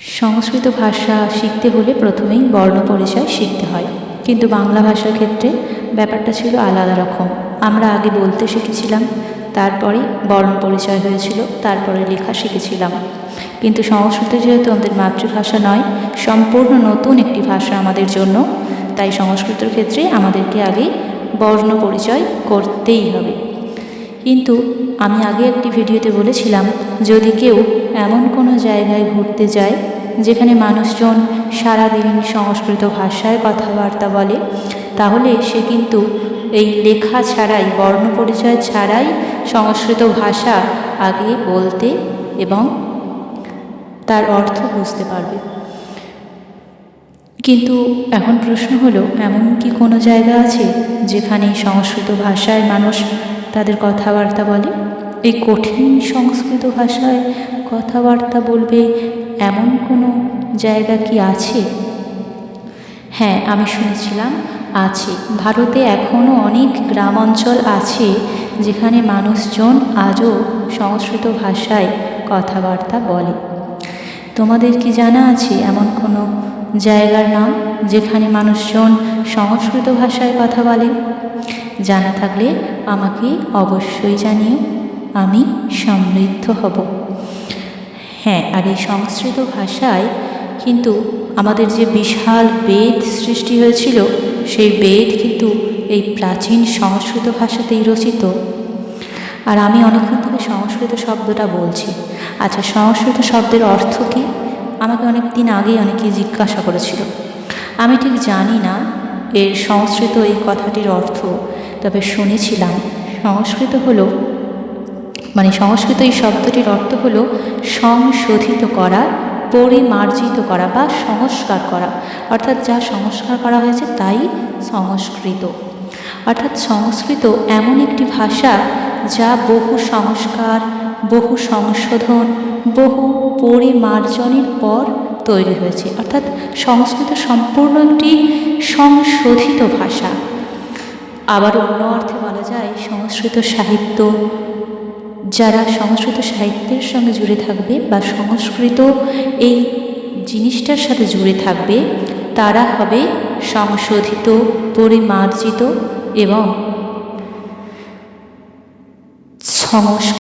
সংস্কৃত ভাষা শিখতে হলে প্রথমেই বর্ণ পরিচয় শিখতে হয়, কিন্তু বাংলা ভাষার ক্ষেত্রে ব্যাপারটা ছিল আলাদা রকম। আমরা আগে বলতে শিখেছিলাম, তারপরে বর্ণ পরিচয় হয়েছিল, তারপরে লেখা শিখেছিলাম। কিন্তু সংস্কৃত যেহেতু আমাদের মাতৃভাষা নয়, সম্পূর্ণ নতুন একটি ভাষা আমাদের জন্য, তাই সংস্কৃতের ক্ষেত্রে আমাদেরকে আগে বর্ণ পরিচয় করতেই হবে। কিন্তু আমি আগে একটি ভিডিওতে বলেছিলাম, যদি কেউ এমন কোনো জায়গায় ঘুরতে যায় যেখানে মানুষজন সারাদিন সংস্কৃত ভাষায় কথাবার্তা বলে, তাহলে সে কিন্তু এই লেখা ছাড়াই, বর্ণ পরিচয় ছাড়াই সংস্কৃত ভাষা আগে বলতে এবং তার অর্থ বুঝতে পারবে। কিন্তু এখন প্রশ্ন হলো, এমন কি কোনো জায়গা আছে যেখানে সংস্কৃত ভাষায় মানুষ তাদের কথাবার্তা বলে? এই কঠিন সংস্কৃত ভাষায় কথাবার্তা বলবে এমন কোনো জায়গা কি আছে? হ্যাঁ, আমি শুনেছিলাম আছে। ভারতে এখনও অনেক গ্রাম অঞ্চল আছে যেখানে মানুষজন আজও সংস্কৃত ভাষায় কথাবার্তা বলে। তোমাদের কি জানা আছে এমন কোনো জায়গার নাম যেখানে মানুষজন সংস্কৃত ভাষায় কথা বলে? জানা থাকলে আমাকে অবশ্যই জানিও, আমি সমৃদ্ধ হব। হ্যাঁ, আর এই সংস্কৃত ভাষায় কিন্তু আমাদের যে বিশাল বেদ সৃষ্টি হয়েছিল, সেই বেদ কিন্তু এই প্রাচীন সংস্কৃত ভাষাতেই রচিত। আর আমি অনেকক্ষণ থেকে সংস্কৃত শব্দটা বলছি। আচ্ছা, সংস্কৃত শব্দের অর্থ কী? আমাকে অনেক দিন আগেই অনেকেই জিজ্ঞাসা করেছিল। আমি ঠিক জানি না এর সংস্কৃত এই কথাটির অর্থ, তবে শুনেছিলাম সংস্কৃত হলো, সংস্কৃত এই শব্দটির অর্থ হলো সংশোধিত করা, পরিমার্জিত করা বা সংস্কার করা। অর্থাৎ যা সংস্কার করা হয়েছে তাই সংস্কৃত। অর্থাৎ সংস্কৃত এমন একটি ভাষা যা বহু সংস্কার, বহু সংশোধন, বহু পরিমার্জনের পর তৈরি হয়েছে। অর্থাৎ সংস্কৃত সম্পূর্ণ একটি সংশোধিত ভাষা। আবার অন্য অর্থে বলা যায়, সংস্কৃত সাহিত্য, যারা সংস্কৃত সাহিত্যের সঙ্গে জুড়ে থাকবে বা সংস্কৃত এই জিনিসটার সাথে জুড়ে থাকবে, তারা হবে সংশোধিত, পরিমার্জিত এবং